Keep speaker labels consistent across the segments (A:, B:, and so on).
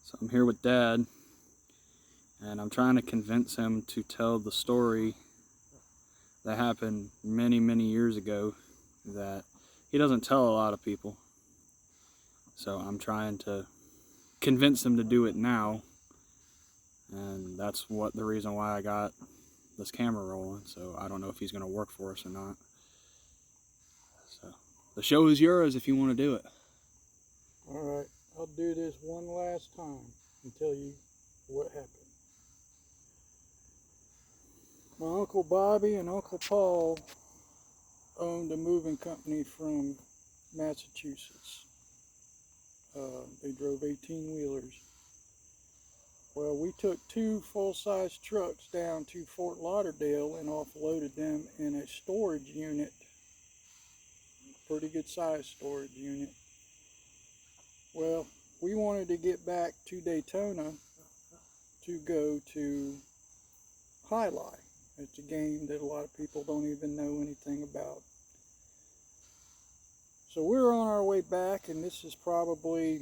A: So I'm here with Dad, and I'm trying to convince him to tell the story that happened many, many years ago that he doesn't tell a lot of people. So I'm trying to convince him to do it now, and that's the reason why I got this camera rolling. So I don't know if he's going to work for us or not. So the show is yours if you want to do it.
B: All right, I'll do this one last time and tell you what happened. My Uncle Bobby and Uncle Paul owned a moving company from Massachusetts. They drove 18-wheelers. Well, we took two full-size trucks down to Fort Lauderdale and offloaded them in a storage unit, pretty good sized storage unit. Well, we wanted to get back to Daytona to go to Jai Alai. It's a game that a lot of people don't even know anything about. So we're on our way back, and this is probably,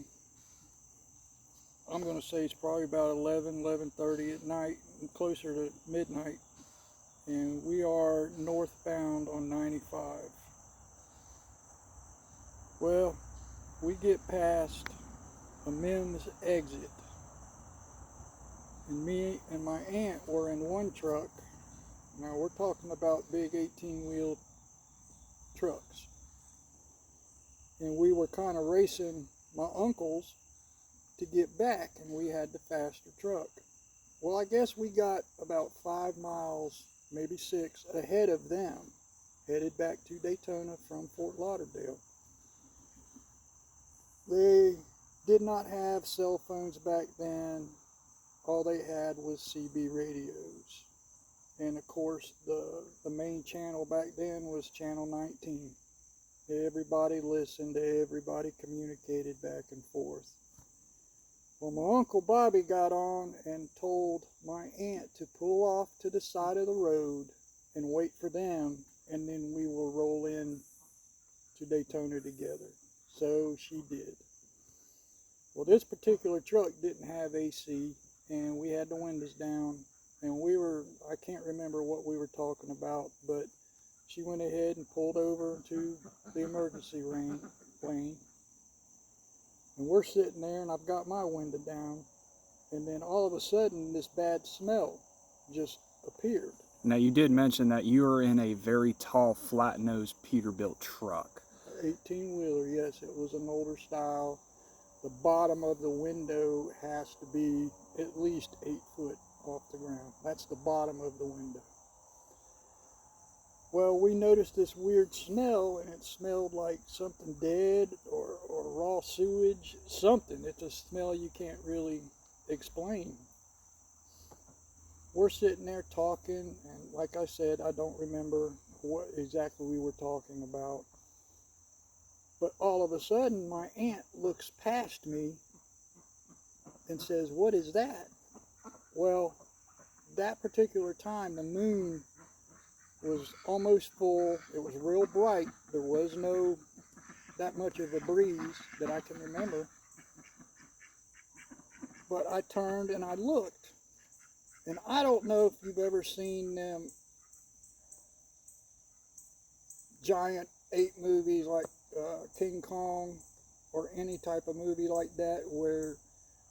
B: I'm going to say it's probably about 11:30 at night, closer to midnight, and we are northbound on 95. Well, we get past a men's exit, and me and my aunt were in one truck. Now we're talking about big 18-wheel trucks, and we were kind of racing my uncles to get back, and we had the faster truck. Well, I guess we got about 5 miles, maybe 6, ahead of them, headed back to Daytona from Fort Lauderdale. They did not have cell phones back then. All they had was CB radios. And of course, the main channel back then was channel 19. Everybody listened, everybody communicated back and forth. Well, my Uncle Bobby got on and told my aunt to pull off to the side of the road and wait for them, and then we will roll in to Daytona together. So she did. Well, this particular truck didn't have AC, and we had the windows down, and I can't remember what we were talking about, but she went ahead and pulled over to the emergency lane. And we're sitting there, and I've got my window down, and then all of a sudden this bad smell just appeared.
A: Now, you did mention that you were in a very tall, flat-nosed Peterbilt truck.
B: 18-wheeler, yes, it was an older style. The bottom of the window has to be at least 8 foot off the ground. That's the bottom of the window. Well, we noticed this weird smell, and it smelled like something dead or raw sewage, something. It's a smell you can't really explain. We're sitting there talking, and like I said, I don't remember what exactly we were talking about. But all of a sudden, my aunt looks past me and says, "What is that?" Well, that particular time, the moon was almost full. It was real bright. There was no that much of a breeze that I can remember. But I turned and I looked. And I don't know if you've ever seen them giant ape movies like King Kong or any type of movie like that where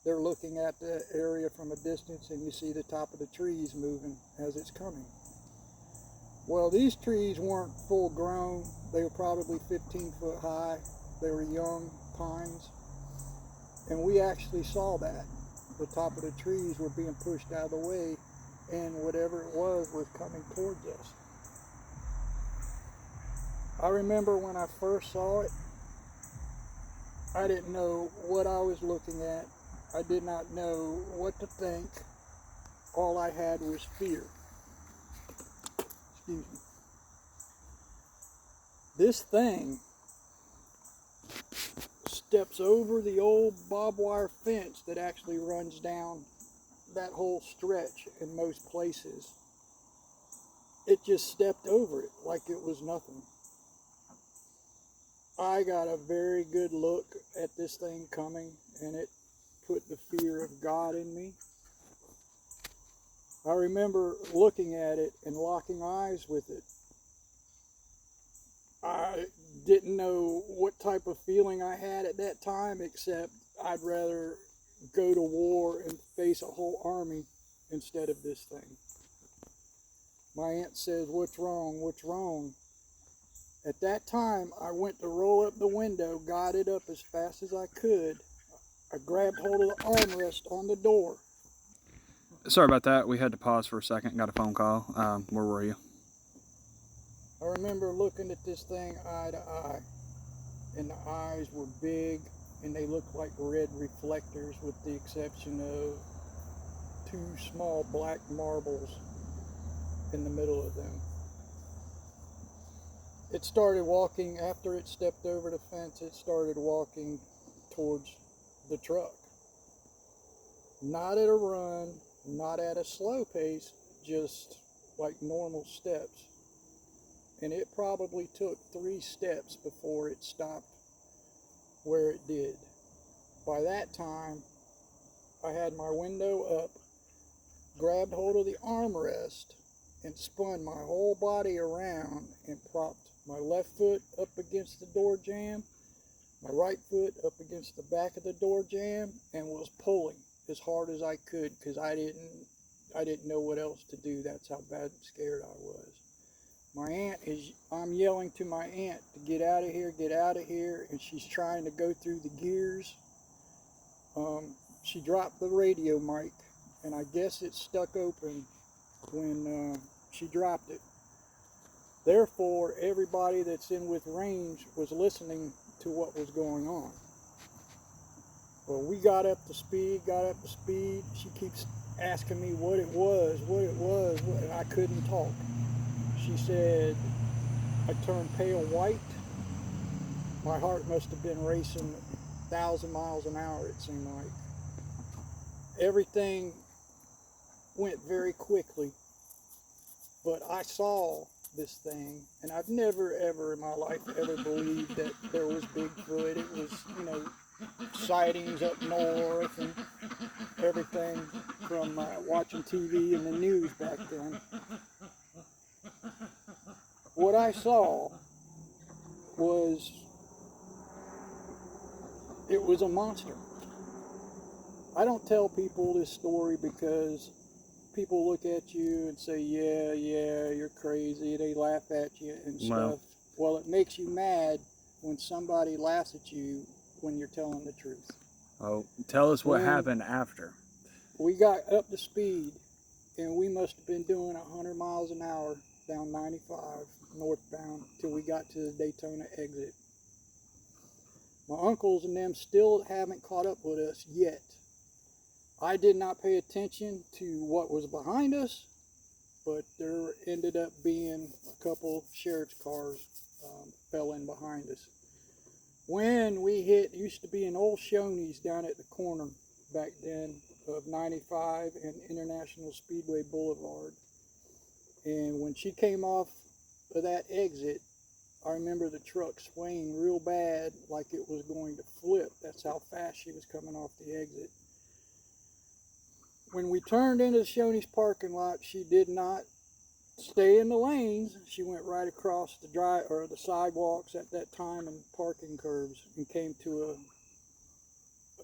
B: they're looking at the area from a distance and you see the top of the trees moving as it's coming. Well, these trees weren't full grown. They were probably 15 foot high. They were young pines. And we actually saw that. The top of the trees were being pushed out of the way, and whatever it was coming towards us. I remember when I first saw it, I didn't know what I was looking at. I did not know what to think. All I had was fear. Excuse me. This thing steps over the old barbed wire fence that actually runs down that whole stretch in most places. It just stepped over it like it was nothing. I got a very good look at this thing coming, and it put the fear of God in me. I remember looking at it and locking eyes with it. I didn't know what type of feeling I had at that time, except I'd rather go to war and face a whole army instead of this thing. My aunt says, "What's wrong? What's wrong?" At that time, I went to roll up the window, got it up as fast as I could. I grabbed hold of the armrest on the door.
A: Sorry about that. We had to pause for a second. Got a phone call. Where were you?
B: I remember looking at this thing eye to eye, and the eyes were big, and they looked like red reflectors, with the exception of two small black marbles in the middle of them. It started walking, after it stepped over the fence, it started walking towards the truck. Not at a run, not at a slow pace, just like normal steps. And it probably took 3 steps before it stopped where it did. By that time, I had my window up, grabbed hold of the armrest, and spun my whole body around and propped my left foot up against the door jamb, my right foot up against the back of the door jamb, and was pulling as hard as I could, because I didn't know what else to do. That's how bad scared I was. I'm yelling to my aunt to get out of here, and she's trying to go through the gears. She dropped the radio mic, and I guess it stuck open when she dropped it. Therefore, everybody that's in with range was listening to what was going on. Well, we got up to speed. She keeps asking me what it was, and I couldn't talk. She said I turned pale white. My heart must have been racing 1,000 miles an hour, it seemed like. Everything went very quickly, but I saw this thing, and I've never ever in my life ever believed that there was Bigfoot. It was, sightings up north and everything from watching TV and the news back then. What I saw was, it was a monster. I don't tell people this story because people look at you and say, yeah, you're crazy. They laugh at you and stuff. Well, it makes you mad when somebody laughs at you when you're telling the truth.
A: Oh, tell us what happened after.
B: We got up to speed, and we must have been doing 100 miles an hour down 95 northbound till we got to the Daytona exit. My uncles and them still haven't caught up with us yet. I did not pay attention to what was behind us, but there ended up being a couple sheriff's cars fell in behind us. When we hit, used to be an old Shoney's down at the corner back then of 95 and International Speedway Boulevard. And when she came off of that exit, I remember the truck swaying real bad, like it was going to flip. That's how fast she was coming off the exit. When we turned into the Shoney's parking lot, she did not stay in the lanes. She went right across the sidewalks at that time and parking curbs and came to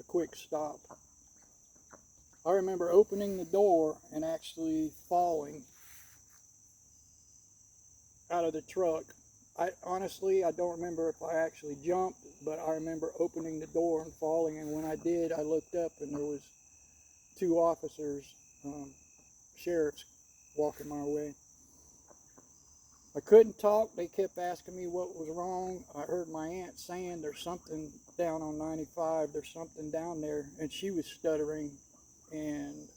B: a quick stop. I remember opening the door and actually falling out of the truck. I don't remember if I actually jumped, but I remember opening the door and falling, and when I did, I looked up and there was 2 officers, sheriffs, walking my way. I couldn't talk. They kept asking me what was wrong. I heard my aunt saying there's something down on 95, there's something down there, and she was stuttering. And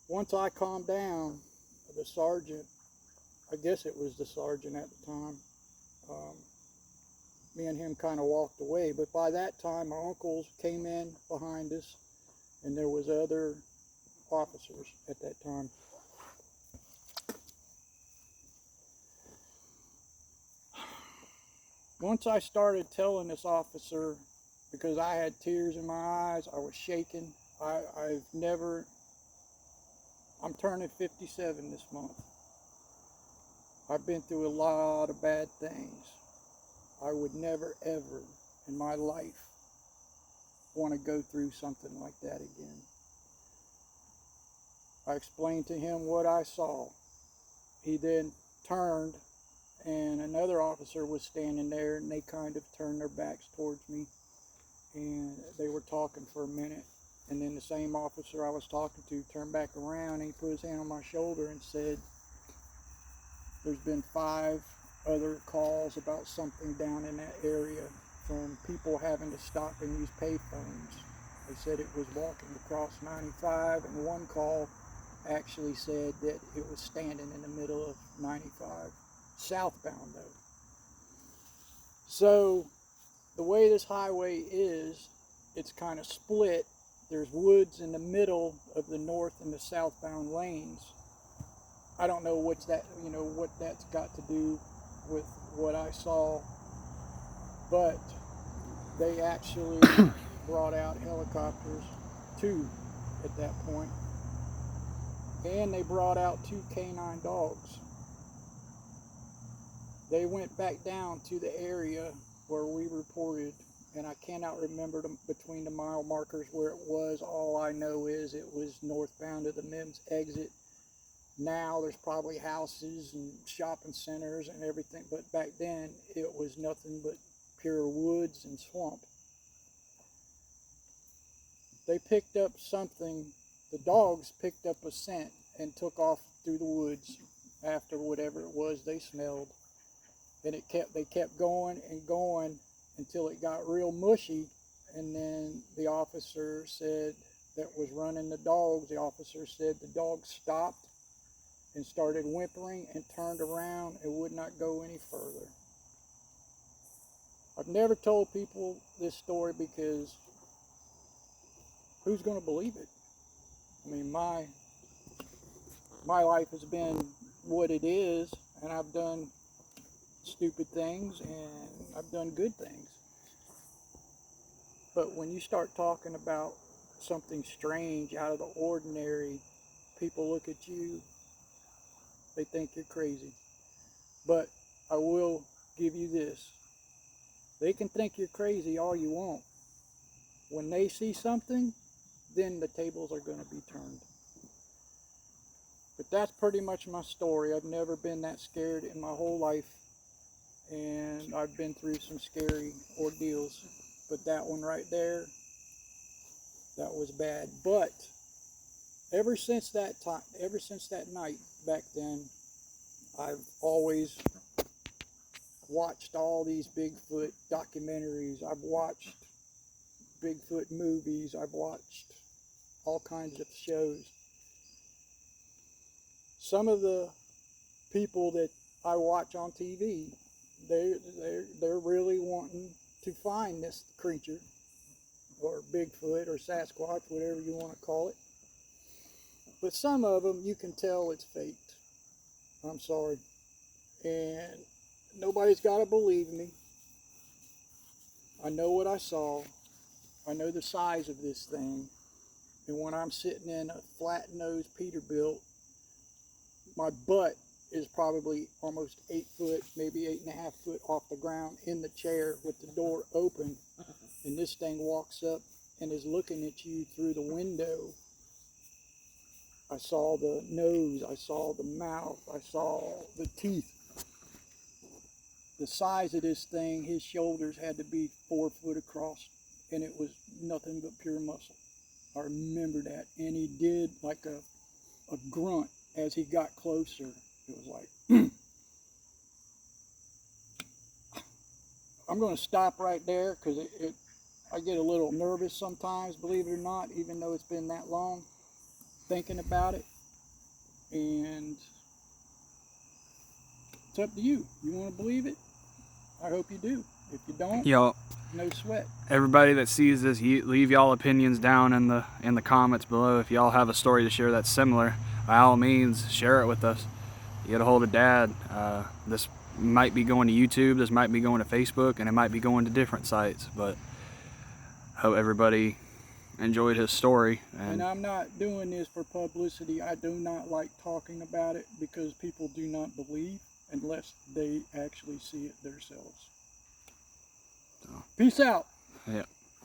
B: once I calmed down, the sergeant, I guess it was the sergeant at the time, me and him kind of walked away. But by that time, my uncles came in behind us, and there was other officers at that time. Once I started telling this officer because I had tears in my eyes. I was shaking. I'm turning 57 this month. I've been through a lot of bad things. I would never, ever in my life want to go through something like that again. I explained to him what I saw. He then turned, and another officer was standing there, and they kind of turned their backs towards me, and they were talking for a minute. And then the same officer I was talking to turned back around, and he put his hand on my shoulder and said, there's been 5 other calls about something down in that area from people having to stop and use payphones. They said it was walking across 95, and one call actually said that it was standing in the middle of 95, southbound though. So the way this highway is, it's kind of split. There's woods in the middle of the north and the southbound lanes. I don't know what that's got to do with what I saw, but they actually brought out helicopters, 2 at that point, and they brought out 2 canine dogs. They went back down to the area where we reported, and I cannot remember between the mile markers where it was. All I know is it was northbound of the Mims exit. Now there's probably houses and shopping centers and everything, but back then it was nothing but pure woods and swamp. They picked up something, the dogs picked up a scent and took off through the woods after whatever it was they smelled. And they kept going and going until it got real mushy, and then the officer said that was running the dogs, the officer said the dogs stopped and started whimpering and turned around and would not go any further. I've never told people this story because who's going to believe it? I mean, my life has been what it is, and I've done stupid things and I've done good things. But when you start talking about something strange, out of the ordinary, people look at you, they think you're crazy. But I will give you this. They can think you're crazy all you want. When they see something, then the tables are going to be turned. But that's pretty much my story. I've never been that scared in my whole life, and I've been through some scary ordeals. But that one right there, that was bad. But ever since that night back then, I've always watched all these Bigfoot documentaries. I've watched Bigfoot movies. I've watched all kinds of shows. Some of the people that I watch on TV, they're really wanting to find this creature, or Bigfoot, or Sasquatch, whatever you want to call it. But some of them, you can tell it's faked. I'm sorry. And nobody's got to believe me. I know what I saw. I know the size of this thing. And when I'm sitting in a flat-nosed Peterbilt, my butt is probably almost 8 foot, maybe 8.5 foot off the ground in the chair with the door open. And this thing walks up and is looking at you through the window. I saw the nose, I saw the mouth, I saw the teeth. The size of this thing, his shoulders had to be 4 foot across, and it was nothing but pure muscle. I remember that. And he did like a grunt as he got closer. It was like, I'm going to stop right there because I get a little nervous sometimes, believe it or not, even though it's been that long, thinking about it. And it's up to you. You want to believe it? I hope you do. If you don't,
A: Y'all,
B: no sweat.
A: everybody that sees this, leave y'all opinions down in the comments below. If y'all have a story to share that's similar, by all means, share it with us. You get a hold of Dad. This might be going to YouTube, this might be going to Facebook, and it might be going to different sites. But hope everybody enjoyed his story.
B: And I'm not doing this for publicity. I do not like talking about it because people do not believe unless they actually see it themselves.
A: So,
B: Peace out.
A: yeah.